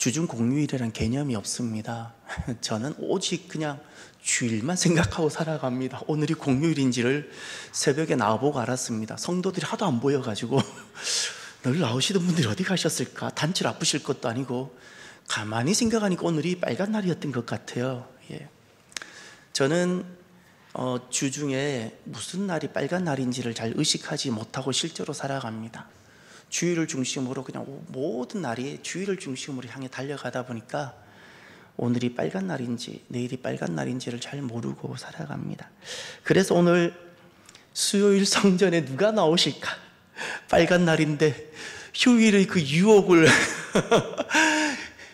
주중 공휴일이라는 개념이 없습니다. 저는 오직 그냥 주일만 생각하고 살아갑니다. 오늘이 공휴일인지를 새벽에 나와보고 알았습니다. 성도들이 하도 안 보여가지고 늘 나오시던 분들이 어디 가셨을까? 단체로 아프실 것도 아니고 가만히 생각하니까 오늘이 빨간 날이었던 것 같아요. 예. 저는 주중에 무슨 날이 빨간 날인지를 잘 의식하지 못하고 실제로 살아갑니다. 주일을 중심으로 그냥 모든 날이 주일을 중심으로 향해 달려가다 보니까 오늘이 빨간 날인지 내일이 빨간 날인지를 잘 모르고 살아갑니다. 그래서 오늘 수요일 성전에 누가 나오실까? 빨간 날인데 휴일의 그 유혹을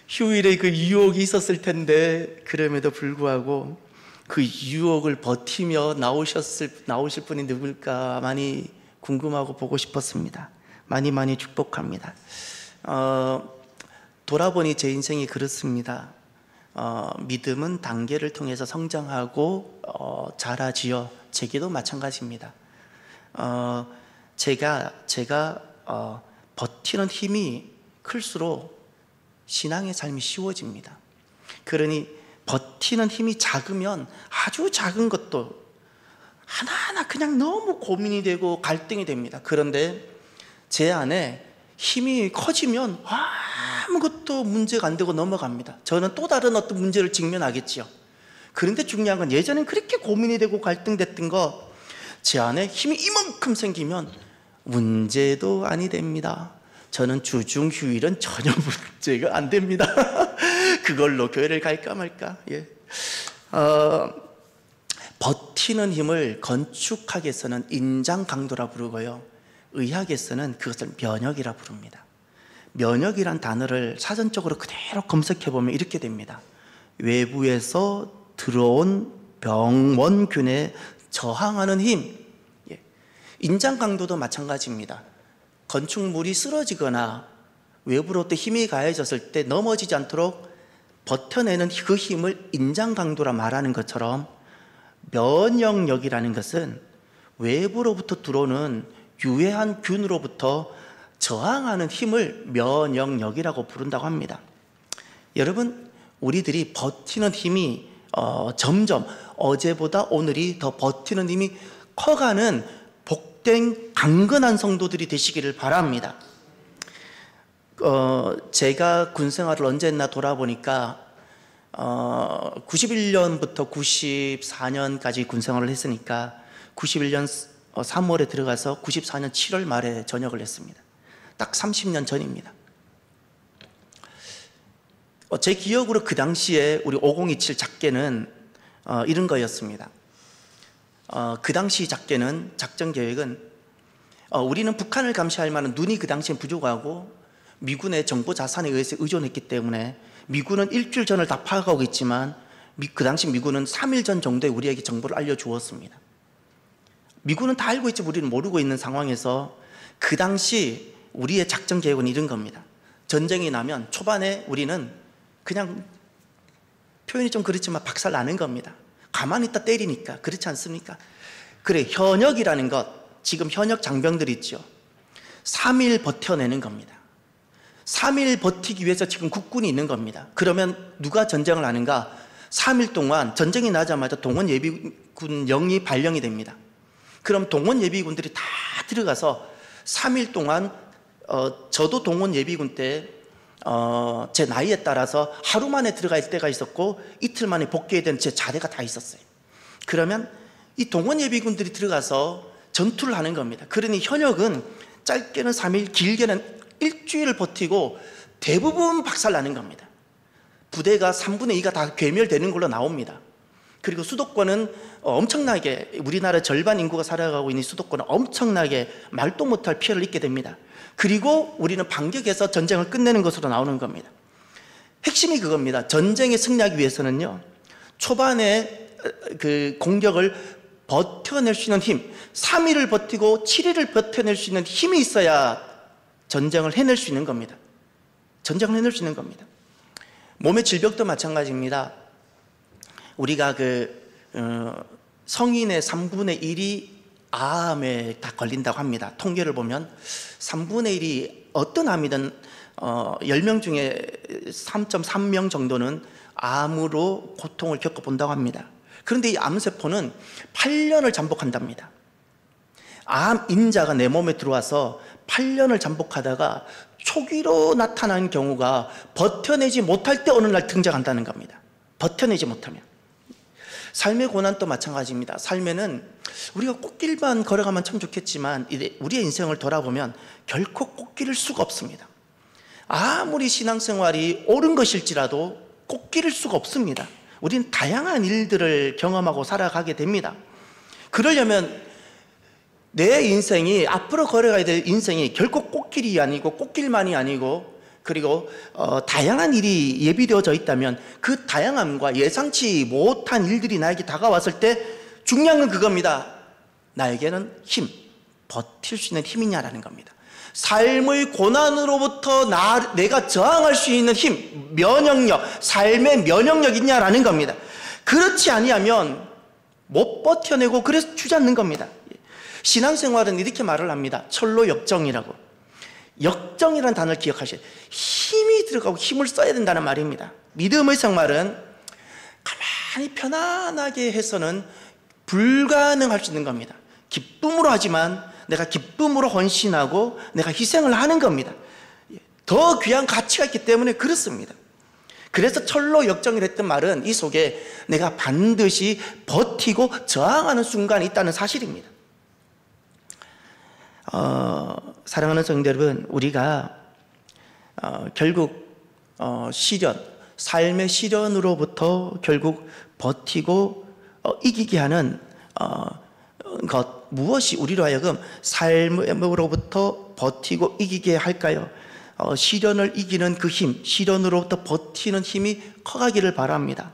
휴일에 그 유혹이 있었을 텐데 그럼에도 불구하고 그 유혹을 버티며 나오실 분이 누굴까 많이 궁금하고 보고 싶었습니다. 많이 축복합니다. 돌아보니 제 인생이 그렇습니다. 믿음은 단계를 통해서 성장하고 자라지요. 제게도 마찬가지입니다. 제가 버티는 힘이 클수록 신앙의 삶이 쉬워집니다. 그러니 버티는 힘이 작으면 아주 작은 것도 하나하나 그냥 너무 고민이 되고 갈등이 됩니다. 그런데 제 안에 힘이 커지면 아무것도 문제가 안 되고 넘어갑니다. 저는 또 다른 어떤 문제를 직면하겠지요. 그런데 중요한 건 예전엔 그렇게 고민이 되고 갈등됐던 거 제 안에 힘이 이만큼 생기면 문제도 아니 됩니다. 저는 주중 휴일은 전혀 문제가 안 됩니다. 그걸로 교회를 갈까 말까. 예. 버티는 힘을 건축학에서는 인장 강도라 부르고요, 의학에서는 그것을 면역이라 부릅니다. 면역이란 단어를 사전적으로 그대로 검색해 보면 이렇게 됩니다. 외부에서 들어온 병원균에 저항하는 힘. 예. 인장 강도도 마찬가지입니다. 건축물이 쓰러지거나 외부로부터 힘이 가해졌을 때 넘어지지 않도록 버텨내는 그 힘을 인장 강도라 말하는 것처럼 면역력이라는 것은 외부로부터 들어오는 유해한 균으로부터 저항하는 힘을 면역력이라고 부른다고 합니다. 여러분, 우리들이 버티는 힘이 점점 어제보다 오늘이 더 버티는 힘이 커가는 복된 강건한 성도들이 되시기를 바랍니다. 제가 군 생활을 언제 했나 돌아보니까 91년부터 94년까지 군 생활을 했으니까 91년 3월에 들어가서 94년 7월 말에 전역을 했습니다. 딱 30년 전입니다. 제 기억으로 그 당시에 우리 5027 작계는 이런 거였습니다. 그 당시 작계는, 작전 계획은 우리는 북한을 감시할 만한 눈이 그 당시엔 부족하고 미군의 정보 자산에 의해서 의존했기 때문에 미군은 일주일 전을 다 파악하고 있지만 그 당시 미군은 3일 전 정도에 우리에게 정보를 알려주었습니다. 미군은 다 알고 있지 우리는 모르고 있는 상황에서 그 당시 우리의 작전 계획은 이런 겁니다. 전쟁이 나면 초반에 우리는 그냥 표현이 좀 그렇지만 박살 나는 겁니다. 가만히 있다 때리니까. 그렇지 않습니까? 그래, 현역이라는 것, 지금 현역 장병들 있죠. 3일 버텨내는 겁니다. 3일 버티기 위해서 지금 국군이 있는 겁니다. 그러면 누가 전쟁을 하는가? 3일 동안 전쟁이 나자마자 동원 예비군 0이 발령이 됩니다. 그럼 동원 예비군들이 다 들어가서 3일 동안 저도 동원 예비군 때 제 나이에 따라서 하루 만에 들어갈 때가 있었고 이틀 만에 복귀해야 되는 제 자대가 다 있었어요. 그러면 이 동원 예비군들이 들어가서 전투를 하는 겁니다. 그러니 현역은 짧게는 3일, 길게는 일주일을 버티고 대부분 박살나는 겁니다. 부대가 3분의 2가 다 괴멸되는 걸로 나옵니다. 그리고 수도권은 엄청나게, 우리나라 절반 인구가 살아가고 있는 수도권은 엄청나게 말도 못할 피해를 입게 됩니다. 그리고 우리는 반격해서 전쟁을 끝내는 것으로 나오는 겁니다. 핵심이 그겁니다. 전쟁에 승리하기 위해서는요, 초반에 그 공격을 버텨낼 수 있는 힘, 3일을 버티고 7일을 버텨낼 수 있는 힘이 있어야 전쟁을 해낼 수 있는 겁니다. 전쟁을 해낼 수 있는 겁니다. 몸의 질병도 마찬가지입니다. 우리가 성인의 3분의 1이 암에 다 걸린다고 합니다. 통계를 보면 3분의 1이 어떤 암이든 10명 중에 3.3명 정도는 암으로 고통을 겪어본다고 합니다. 그런데 이 암세포는 8년을 잠복한답니다. 암 인자가 내 몸에 들어와서 8년을 잠복하다가 초기로 나타나는 경우가 버텨내지 못할 때 어느 날 등장한다는 겁니다. 버텨내지 못하면. 삶의 고난도 마찬가지입니다. 삶에는 우리가 꽃길만 걸어가면 참 좋겠지만 우리의 인생을 돌아보면 결코 꽃길일 수가 없습니다. 아무리 신앙생활이 옳은 것일지라도 꽃길일 수가 없습니다. 우리는 다양한 일들을 경험하고 살아가게 됩니다. 그러려면 내 인생이, 앞으로 걸어가야 될 인생이 결코 꽃길이 아니고 꽃길만이 아니고, 그리고 다양한 일이 예비되어져 있다면 그 다양함과 예상치 못한 일들이 나에게 다가왔을 때 중요한 건 그겁니다. 나에게는 힘, 버틸 수 있는 힘이냐라는 겁니다. 삶의 고난으로부터 내가 저항할 수 있는 힘, 면역력, 삶의 면역력이 있냐라는 겁니다. 그렇지 아니하면 못 버텨내고 그래서 주저앉는 겁니다. 신앙생활은 이렇게 말을 합니다. 철로 역정이라고. 역정이라는 단어를 기억하셔야 돼요. 힘이 들어가고 힘을 써야 된다는 말입니다. 믿음의 생활은 가만히 편안하게 해서는 불가능할 수 있는 겁니다. 기쁨으로 하지만 내가 기쁨으로 헌신하고 내가 희생을 하는 겁니다. 더 귀한 가치가 있기 때문에 그렇습니다. 그래서 철로 역정이라 했던 말은 이 속에 내가 반드시 버티고 저항하는 순간이 있다는 사실입니다. 사랑하는 성도 여러분, 우리가 결국 시련, 삶의 시련으로부터 결국 버티고 이기게 하는 것, 무엇이 우리로 하여금 삶으로부터 버티고 이기게 할까요? 시련을 이기는 그 힘, 시련으로부터 버티는 힘이 커가기를 바랍니다.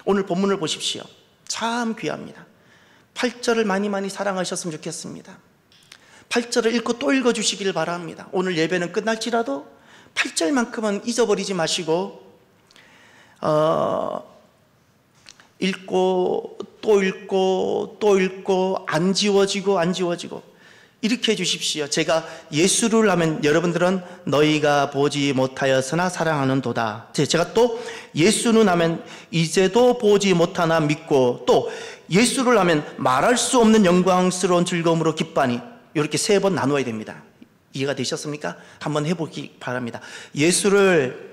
오늘 본문을 보십시오. 참 귀합니다. 8절을 많이 사랑하셨으면 좋겠습니다. 8절을 읽고 또 읽어주시기를 바랍니다. 오늘 예배는 끝날지라도 8절만큼은 잊어버리지 마시고 읽고 또 읽고 또 읽고 안 지워지고 이렇게 해주십시오. 제가 예수를 하면 여러분들은 너희가 보지 못하였으나 사랑하는도다. 제가 또 예수는 하면 이제도 보지 못하나 믿고, 또 예수를 하면 말할 수 없는 영광스러운 즐거움으로 기뻐하니, 이렇게 3번 나누어야 됩니다. 이해가 되셨습니까? 한번 해보기 바랍니다. 예수를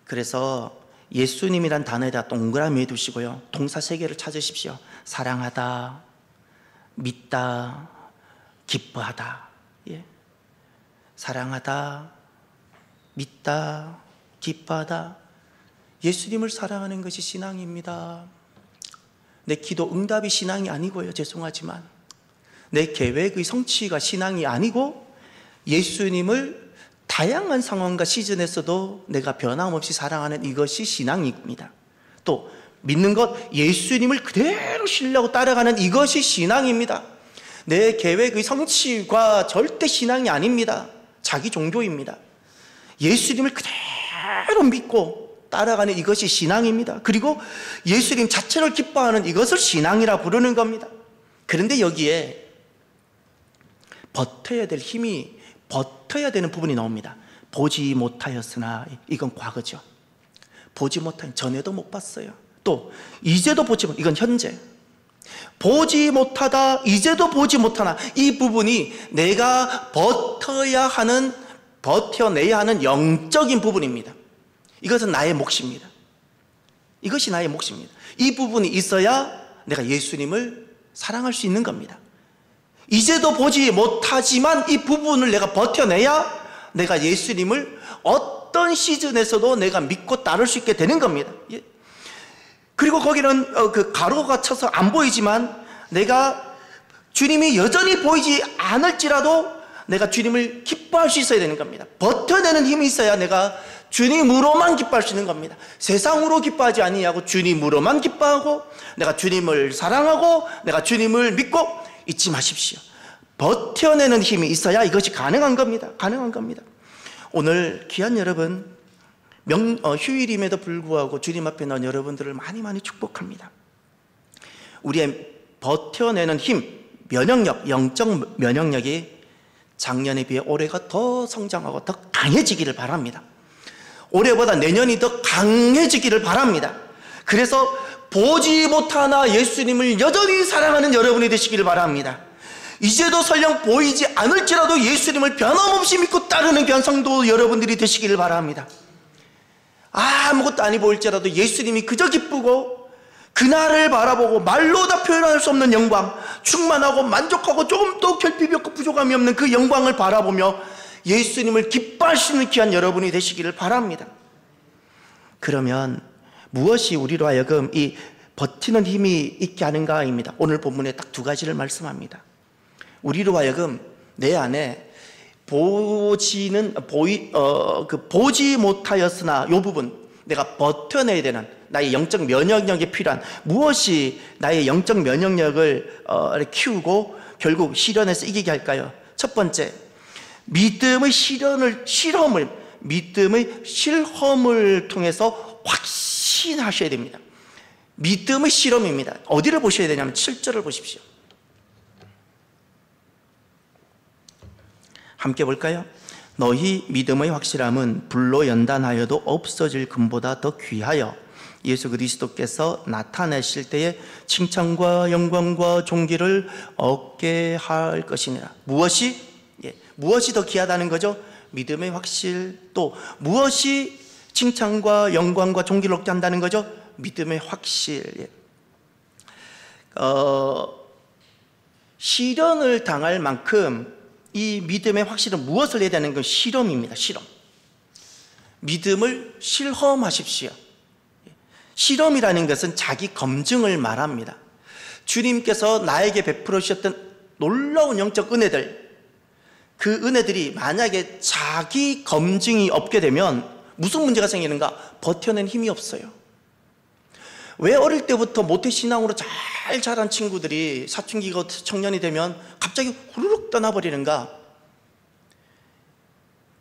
그래서 예수님이란 단어에다 동그라미 해두시고요, 동사 3개를 찾으십시오. 사랑하다, 믿다, 기뻐하다. 사랑하다, 믿다, 기뻐하다. 예수님을 사랑하는 것이 신앙입니다. 내 기도 응답이 신앙이 아니고요, 죄송하지만 내 계획의 성취가 신앙이 아니고, 예수님을 다양한 상황과 시즌에서도 내가 변함없이 사랑하는 이것이 신앙입니다. 또 믿는 것, 예수님을 그대로 신뢰하고 따라가는 이것이 신앙입니다. 내 계획의 성취가 절대 신앙이 아닙니다. 자기 종교입니다. 예수님을 그대로 믿고 따라가는 이것이 신앙입니다. 그리고 예수님 자체를 기뻐하는 이것을 신앙이라 부르는 겁니다. 그런데 여기에 버텨야 될 힘이, 버텨야 되는 부분이 나옵니다. 보지 못하였으나, 이건 과거죠. 보지 못한, 전에도 못 봤어요. 또 이제도 보지 못, 이건 현재. 보지 못하다, 이제도 보지 못하나, 이 부분이 내가 버텨내야 하는 영적인 부분입니다. 이것은 나의 몫입니다. 이것이 나의 몫입니다. 이 부분이 있어야 내가 예수님을 사랑할 수 있는 겁니다. 이제도 보지 못하지만 이 부분을 내가 버텨내야 내가 예수님을 어떤 시즌에서도 내가 믿고 따를 수 있게 되는 겁니다. 그리고 거기는 그 가로가 쳐서 안 보이지만, 내가 주님이 여전히 보이지 않을지라도 내가 주님을 기뻐할 수 있어야 되는 겁니다. 버텨내는 힘이 있어야 내가 주님으로만 기뻐할 수 있는 겁니다. 세상으로 기뻐하지 아니하고 주님으로만 기뻐하고, 내가 주님을 사랑하고 내가 주님을 믿고, 잊지 마십시오. 버텨내는 힘이 있어야 이것이 가능한 겁니다. 가능한 겁니다. 오늘 귀한 여러분, 휴일임에도 불구하고 주님 앞에 나온 여러분들을 많이 많이 축복합니다. 우리의 버텨내는 힘, 면역력, 영적 면역력이 작년에 비해 올해가 더 성장하고 더 강해지기를 바랍니다. 올해보다 내년이 더 강해지기를 바랍니다. 그래서 보지 못하나 예수님을 여전히 사랑하는 여러분이 되시기를 바랍니다. 이제도 설령 보이지 않을지라도 예수님을 변함없이 믿고 따르는 귀한 성도 여러분들이 되시기를 바랍니다. 아무것도 아니 보일지라도 예수님이 그저 기쁘고 그날을 바라보고 말로 다 표현할 수 없는 영광, 충만하고 만족하고 조금 더 결핍이 없고 부족함이 없는 그 영광을 바라보며 예수님을 기뻐하시는 귀한 여러분이 되시기를 바랍니다. 그러면 무엇이 우리로 하여금 이 버티는 힘이 있게 하는가입니다. 오늘 본문에 딱 두 가지를 말씀합니다. 우리로 하여금 내 안에 보지 못하였으나 이 부분, 내가 버텨내야 되는 나의 영적 면역력이 필요한 무엇이 나의 영적 면역력을 키우고 결국 시련에서 이기게 할까요? 첫 번째, 믿음의 실험을 통해서 확신하셔야 됩니다. 믿음의 실험입니다. 어디를 보셔야 되냐면 7절을 보십시오. 함께 볼까요? 너희 믿음의 확실함은 불로 연단하여도 없어질 금보다 더 귀하여 예수 그리스도께서 나타내실 때에 칭찬과 영광과 존귀를 얻게 할 것이니라. 무엇이 더 귀하다는 거죠? 믿음의 확실. 또 무엇이 칭찬과 영광과 존귀를 얻게 한다는 거죠? 믿음의 확실. 시련을 당할 만큼 이 믿음의 확실은 무엇을 해야 되는 건 실험입니다. 실험. 믿음을 실험하십시오. 실험이라는 것은 자기 검증을 말합니다. 주님께서 나에게 베풀어 주셨던 놀라운 영적 은혜들, 그 은혜들이 만약에 자기 검증이 없게 되면 무슨 문제가 생기는가? 버텨낸 힘이 없어요. 왜 어릴 때부터 모태신앙으로 잘 자란 친구들이 사춘기가 청년이 되면 갑자기 후루룩 떠나버리는가?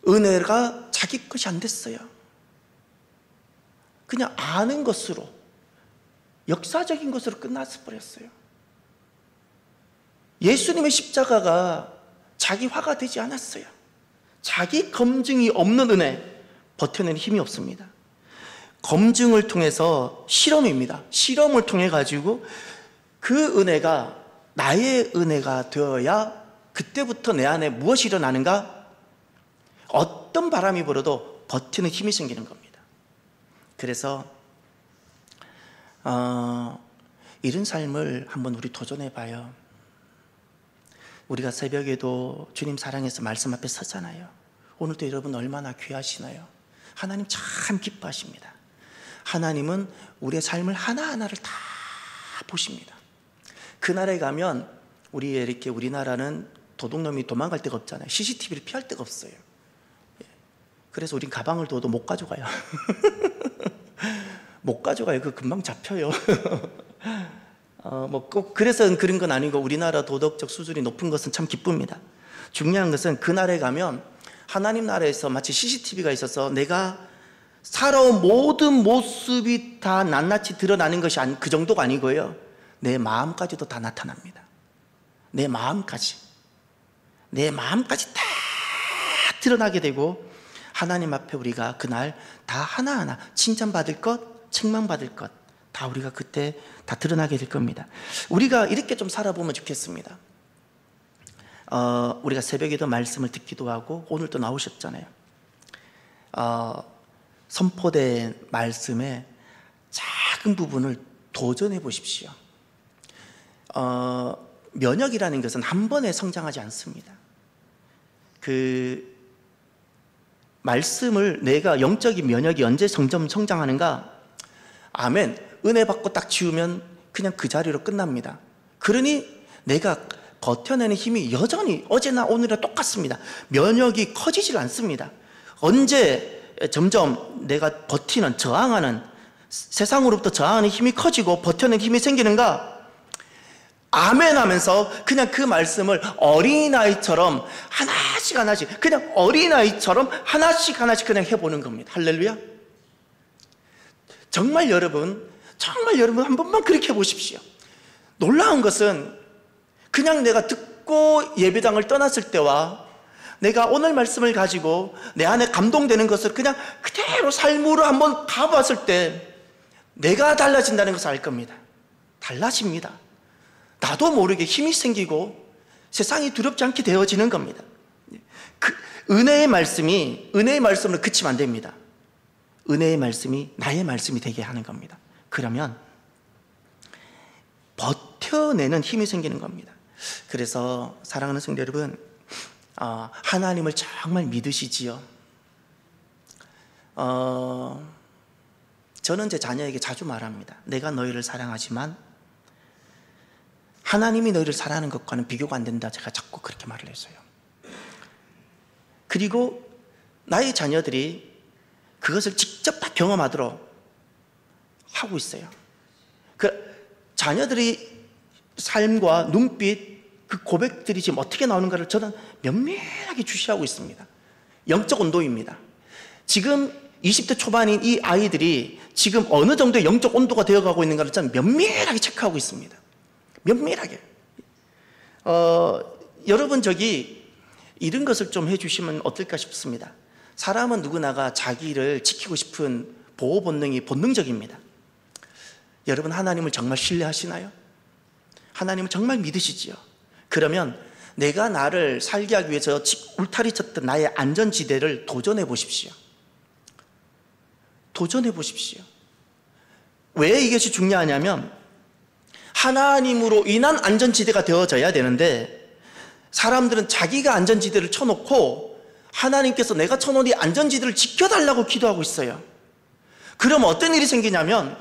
은혜가 자기 것이 안 됐어요. 그냥 아는 것으로, 역사적인 것으로 끝났어 버렸어요. 예수님의 십자가가 자기 화가 되지 않았어요. 자기 검증이 없는 은혜, 버텨내는 힘이 없습니다. 검증을 통해서 실험입니다. 실험을 통해 가지고 그 은혜가 나의 은혜가 되어야 그때부터 내 안에 무엇이 일어나는가? 어떤 바람이 불어도 버티는 힘이 생기는 겁니다. 그래서 이런 삶을 한번 우리 도전해 봐요. 우리가 새벽에도 주님 사랑해서 말씀 앞에 서잖아요. 오늘도 여러분 얼마나 귀하시나요? 하나님 참 기뻐하십니다. 하나님은 우리의 삶을 하나하나를 다 보십니다. 그날에 가면 우리나라는 도둑놈이 도망갈 데가 없잖아요. CCTV를 피할 데가 없어요. 그래서 우린 가방을 둬도 못 가져가요. 못 가져가요. 그거 금방 잡혀요. 꼭 그래서 그런 건 아니고 우리나라 도덕적 수준이 높은 것은 참 기쁩니다. 중요한 것은 그날에 가면 하나님 나라에서 마치 CCTV가 있어서 내가 살아온 모든 모습이 다 낱낱이 드러나는 것이 그 정도가 아니고요. 내 마음까지도 다 나타납니다. 내 마음까지 다 드러나게 되고 하나님 앞에 우리가 그날 다 하나하나 칭찬받을 것, 책망받을 것 다 우리가 그때 다 드러나게 될 겁니다. 우리가 이렇게 좀 살아보면 좋겠습니다. 우리가 새벽에도 말씀을 듣기도 하고 오늘도 나오셨잖아요. 선포된 말씀의 작은 부분을 도전해 보십시오. 면역이라는 것은 한 번에 성장하지 않습니다. 그 말씀을 내가 영적인 면역이 언제 점점 성장하는가? 아멘. 은혜 받고 딱 지우면 그냥 그 자리로 끝납니다. 그러니 내가 버텨내는 힘이 여전히 어제나 오늘이나 똑같습니다. 면역이 커지질 않습니다. 언제 점점 내가 버티는, 저항하는, 세상으로부터 저항하는 힘이 커지고 버텨내는 힘이 생기는가? 아멘 하면서 그냥 그 말씀을 어린아이처럼 하나씩 그냥 어린아이처럼 하나씩 그냥 해보는 겁니다. 할렐루야. 정말 여러분 한 번만 그렇게 해보십시오. 놀라운 것은 그냥 내가 듣고 예배당을 떠났을 때와 내가 오늘 말씀을 가지고 내 안에 감동되는 것을 그냥 그대로 삶으로 한번 가봤을 때 내가 달라진다는 것을 알 겁니다. 달라집니다. 나도 모르게 힘이 생기고 세상이 두렵지 않게 되어지는 겁니다. 은혜의 말씀으로 그치면 안 됩니다. 은혜의 말씀이 나의 말씀이 되게 하는 겁니다. 그러면 버텨내는 힘이 생기는 겁니다. 그래서 사랑하는 성도 여러분, 하나님을 정말 믿으시지요? 저는 제 자녀에게 자주 말합니다. 내가 너희를 사랑하지만 하나님이 너희를 사랑하는 것과는 비교가 안 된다. 제가 자꾸 그렇게 말을 했어요. 그리고 나의 자녀들이 그것을 직접 다 경험하도록 하고 있어요. 그 자녀들이 삶과 눈빛, 그 고백들이 지금 어떻게 나오는가를 저는 면밀하게 주시하고 있습니다. 영적 온도입니다. 지금 20대 초반인 이 아이들이 지금 어느 정도의 영적 온도가 되어가고 있는가를 저는 면밀하게 체크하고 있습니다. 면밀하게. 여러분 이런 것을 좀 해주시면 어떨까 싶습니다. 사람은 누구나가 자기를 지키고 싶은 보호 본능이 본능적입니다. 여러분 하나님을 정말 신뢰하시나요? 하나님을 정말 믿으시지요? 그러면 내가 나를 살게 하기 위해서 울타리 쳤던 나의 안전지대를 도전해 보십시오. 도전해 보십시오. 왜 이것이 중요하냐면 하나님으로 인한 안전지대가 되어져야 되는데 사람들은 자기가 안전지대를 쳐놓고 하나님께서 내가 쳐놓은 이 안전지대를 지켜달라고 기도하고 있어요. 그럼 어떤 일이 생기냐면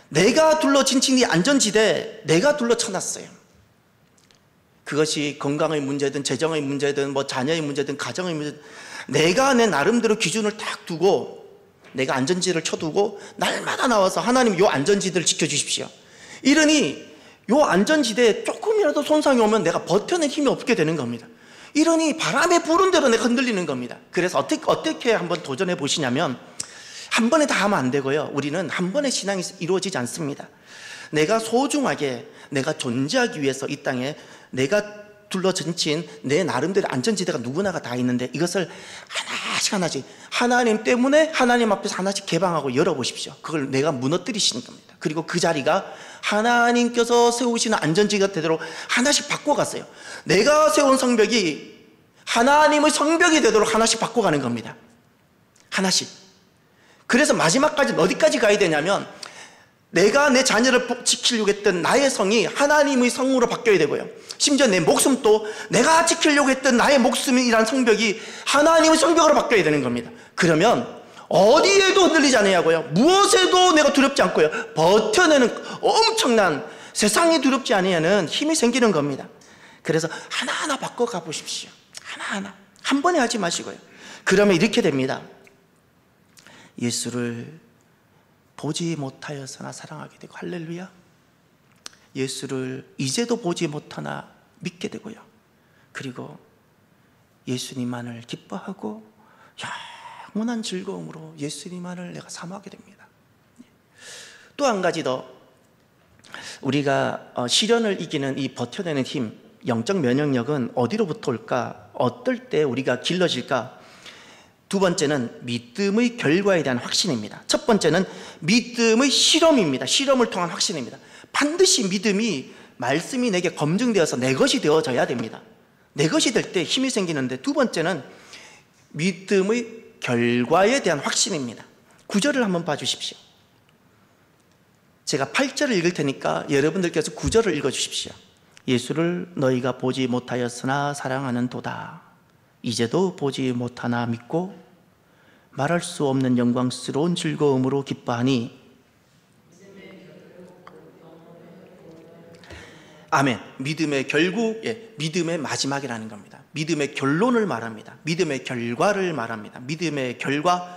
내가 둘러친 이 안전지대 내가 둘러쳐놨어요. 그것이 건강의 문제든 재정의 문제든 자녀의 문제든 가정의 문제든 내가 내 나름대로 기준을 딱 두고 내가 안전지대를 쳐두고 날마다 나와서 하나님 요 안전지대를 지켜주십시오. 이러니 요 안전지대에 조금이라도 손상이 오면 내가 버텨낼 힘이 없게 되는 겁니다. 이러니 바람에 부른 대로 내가 흔들리는 겁니다. 그래서 어떻게 한번 도전해 보시냐면 한 번에 다 하면 안 되고요. 우리는 한 번에 신앙이 이루어지지 않습니다. 내가 소중하게 내가 존재하기 위해서 이 땅에 내가 둘러전친 내 나름대로 안전지대가 누구나가 다 있는데 이것을 하나씩 하나님 때문에 하나님 앞에서 하나씩 개방하고 열어보십시오. 그걸 내가 무너뜨리시는 겁니다. 그리고 그 자리가 하나님께서 세우시는 안전지대가 되도록 하나씩 바꿔갔어요. 내가 세운 성벽이 하나님의 성벽이 되도록 하나씩 바꿔가는 겁니다. 하나씩. 그래서 마지막까지 어디까지 가야 되냐면 내가 내 자녀를 지키려고 했던 나의 성이 하나님의 성으로 바뀌어야 되고요. 심지어 내 목숨도 내가 지키려고 했던 나의 목숨이란 성벽이 하나님의 성벽으로 바뀌어야 되는 겁니다. 그러면 어디에도 흔들리지 않냐고요. 무엇에도 내가 두렵지 않고요. 버텨내는 엄청난 세상이 두렵지 않으면 힘이 생기는 겁니다. 그래서 하나하나 바꿔가 보십시오. 하나하나. 한 번에 하지 마시고요. 그러면 이렇게 됩니다. 예수를 보지 못하여서나 사랑하게 되고 할렐루야. 예수를 이제도 보지 못하나 믿게 되고요. 그리고 예수님만을 기뻐하고 영원한 즐거움으로 예수님만을 내가 사모하게 됩니다. 또 한 가지 더 우리가 시련을 이기는 이 버텨내는 힘, 영적 면역력은 어디로부터 올까? 어떨 때 우리가 길러질까? 두 번째는 믿음의 결과에 대한 확신입니다. 첫 번째는 믿음의 실험입니다. 실험을 통한 확신입니다. 반드시 믿음이 말씀이 내게 검증되어서 내 것이 되어져야 됩니다. 내 것이 될 때 힘이 생기는데 두 번째는 믿음의 결과에 대한 확신입니다. 9절을 한번 봐주십시오. 제가 8절을 읽을 테니까 여러분들께서 9절을 읽어주십시오. 예수를 너희가 보지 못하였으나 사랑하는 도다. 이제도 보지 못하나 믿고 말할 수 없는 영광스러운 즐거움으로 기뻐하니 아멘. 믿음의 결국, 믿음의 마지막이라는 겁니다. 믿음의 결론을 말합니다. 믿음의 결과를 말합니다. 믿음의 결과.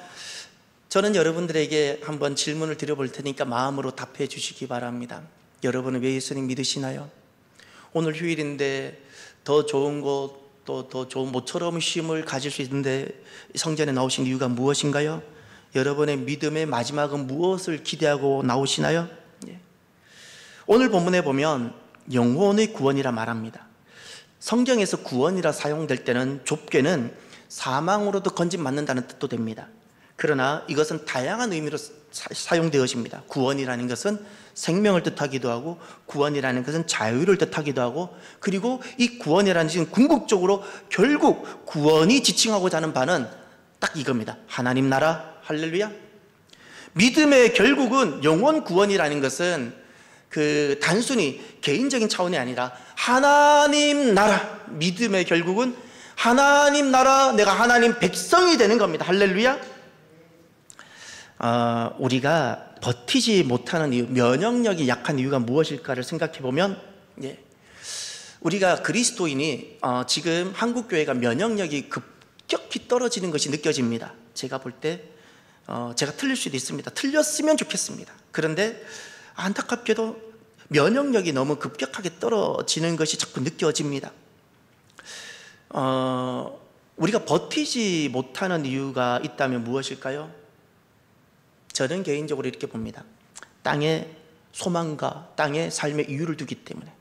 저는 여러분들에게 한번 질문을 드려볼 테니까 마음으로 답해 주시기 바랍니다. 여러분은 왜 예수님 믿으시나요? 오늘 휴일인데 더 좋은 곳, 또 더 좋은 모처럼 쉼을 가질 수 있는데 성전에 나오신 이유가 무엇인가요? 여러분의 믿음의 마지막은 무엇을 기대하고 나오시나요? 오늘 본문에 보면 영혼의 구원이라 말합니다. 성경에서 구원이라 사용될 때는 좁게는 사망으로도 건짐받는다는 뜻도 됩니다. 그러나 이것은 다양한 의미로 사용되어집니다. 구원이라는 것은 생명을 뜻하기도 하고, 구원이라는 것은 자유를 뜻하기도 하고, 그리고 이 구원이라는 것은 궁극적으로 결국 구원이 지칭하고자 하는 바는 딱 이겁니다. 하나님 나라, 할렐루야. 믿음의 결국은 영혼 구원이라는 것은 단순히 개인적인 차원이 아니라 하나님 나라, 믿음의 결국은 하나님 나라, 내가 하나님 백성이 되는 겁니다. 할렐루야. 우리가 버티지 못하는 이유, 면역력이 약한 이유가 무엇일까를 생각해 보면, 우리가 그리스도인이 지금 한국교회가 면역력이 급격히 떨어지는 것이 느껴집니다. 제가 볼 때 제가 틀릴 수도 있습니다. 틀렸으면 좋겠습니다. 그런데 안타깝게도 면역력이 너무 급격하게 떨어지는 것이 자꾸 느껴집니다. 우리가 버티지 못하는 이유가 있다면 무엇일까요? 저는 개인적으로 이렇게 봅니다. 땅에 소망과 땅에 삶의 이유를 두기 때문에.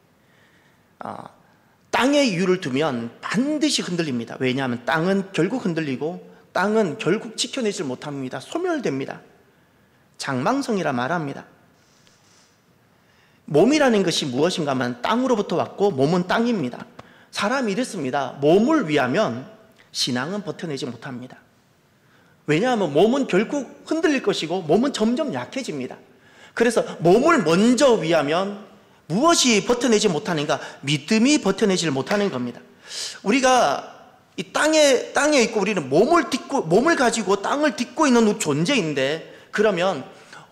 땅에 이유를 두면 반드시 흔들립니다. 왜냐하면 땅은 결국 흔들리고, 땅은 결국 지켜내질 못합니다. 소멸됩니다. 장망성이라 말합니다. 몸이라는 것이 무엇인가 하면 땅으로부터 왔고, 몸은 땅입니다. 사람이 이랬습니다. 몸을 위하면 신앙은 버텨내지 못합니다. 왜냐하면 몸은 결국 흔들릴 것이고, 몸은 점점 약해집니다. 그래서 몸을 먼저 위하면 무엇이 버텨내지 못하는가? 믿음이 버텨내지 못하는 겁니다. 우리가 이 땅에 있고, 우리는 몸을 가지고 땅을 딛고 있는 존재인데, 그러면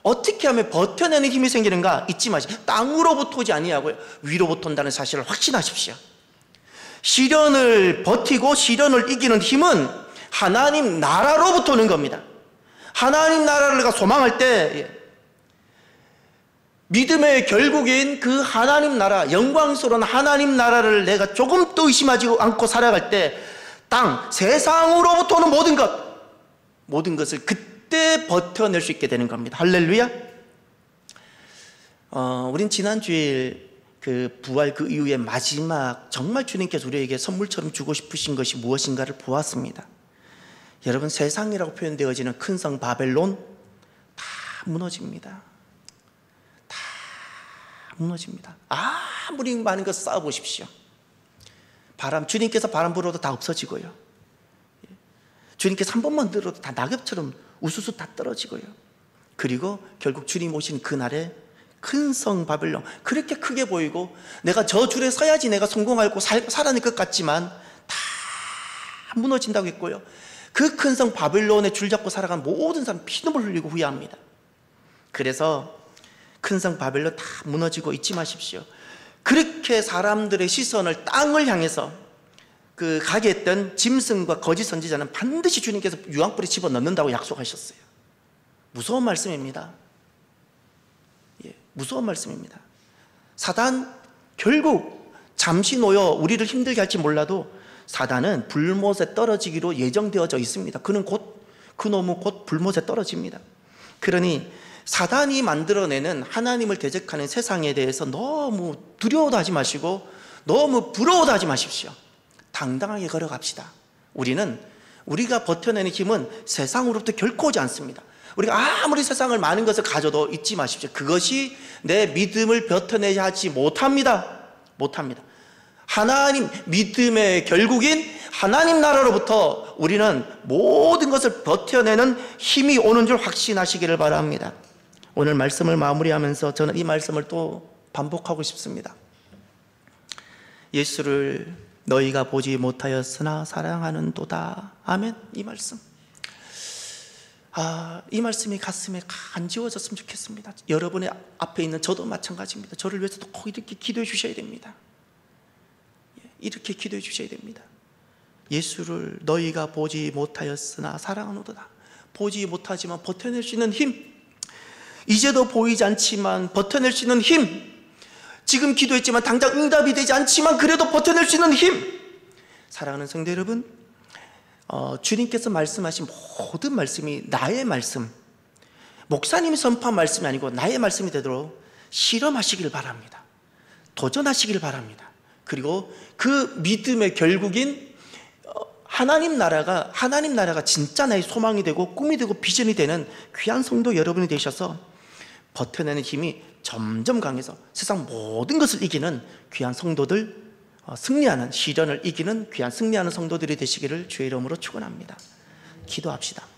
어떻게 하면 버텨내는 힘이 생기는가? 잊지 마시고, 땅으로부터 오지 아니하고요, 위로부터 온다는 사실을 확신하십시오. 시련을 버티고 시련을 이기는 힘은 하나님 나라로부터 오는 겁니다. 하나님 나라를 내가 소망할 때, 믿음의 결국인 그 하나님 나라, 영광스러운 하나님 나라를 내가 조금도 의심하지 않고 살아갈 때, 땅, 세상으로부터 오는 모든 것을 그때 버텨낼 수 있게 되는 겁니다. 할렐루야. 우린 지난 주일 부활 그 이후에 마지막, 정말 주님께서 우리에게 선물처럼 주고 싶으신 것이 무엇인가를 보았습니다. 여러분, 세상이라고 표현되어지는 큰 성 바벨론 다 무너집니다. 다 무너집니다. 아무리 많은 것 쌓아보십시오. 주님께서 바람 불어도 다 없어지고요. 주님께서 한 번만 들어도 다 낙엽처럼 우수수 다 떨어지고요. 그리고 결국 주님 오신 그날에 큰 성 바벨론, 그렇게 크게 보이고 내가 저 줄에 서야지 내가 성공하고 살아낼 것 같지만 다 무너진다고 했고요. 그 큰 성 바벨론에 줄 잡고 살아간 모든 사람 피눈물 흘리고 후회합니다. 그래서 큰 성 바벨론 다 무너지고 잊지 마십시오. 그렇게 사람들의 시선을 땅을 향해서 가게 했던 짐승과 거짓 선지자는 반드시 주님께서 유황불에 집어넣는다고 약속하셨어요. 무서운 말씀입니다. 무서운 말씀입니다. 사단, 결국 잠시 놓여 우리를 힘들게 할지 몰라도 사단은 불못에 떨어지기로 예정되어져 있습니다. 그놈은 곧 불못에 떨어집니다. 그러니 사단이 만들어내는 하나님을 대적하는 세상에 대해서 너무 두려워도 하지 마시고 너무 부러워도 하지 마십시오. 당당하게 걸어갑시다. 우리가 버텨내는 힘은 세상으로부터 결코 오지 않습니다. 우리가 아무리 세상을 많은 것을 가져도 잊지 마십시오. 그것이 내 믿음을 버텨내지 하지 못합니다. 하나님, 믿음의 결국인 하나님 나라로부터 우리는 모든 것을 버텨내는 힘이 오는 줄 확신하시기를 바랍니다. 오늘 말씀을 마무리하면서 저는 이 말씀을 또 반복하고 싶습니다. 예수를 너희가 보지 못하였으나 사랑하는도다. 아멘. 이 말씀. 이 말씀이 가슴에 간지워졌으면 좋겠습니다. 여러분의 앞에 있는 저도 마찬가지입니다. 저를 위해서도 꼭 이렇게 기도해 주셔야 됩니다. 이렇게 기도해 주셔야 됩니다. 예수를 너희가 보지 못하였으나 사랑하노도다. 보지 못하지만 버텨낼 수 있는 힘, 이제도 보이지 않지만 버텨낼 수 있는 힘, 지금 기도했지만 당장 응답이 되지 않지만 그래도 버텨낼 수 있는 힘. 사랑하는 성도 여러분, 주님께서 말씀하신 모든 말씀이 나의 말씀, 목사님이 선포한 말씀이 아니고 나의 말씀이 되도록 실험하시길 바랍니다. 도전하시길 바랍니다. 그리고 그 믿음의 결국인 하나님 나라가 진짜 나의 소망이 되고 꿈이 되고 비전이 되는 귀한 성도 여러분이 되셔서 버텨내는 힘이 점점 강해서 세상 모든 것을 이기는 귀한 성도들, 승리하는, 시련을 이기는 귀한 승리하는 성도들이 되시기를 주의 이름으로 축원합니다. 기도합시다.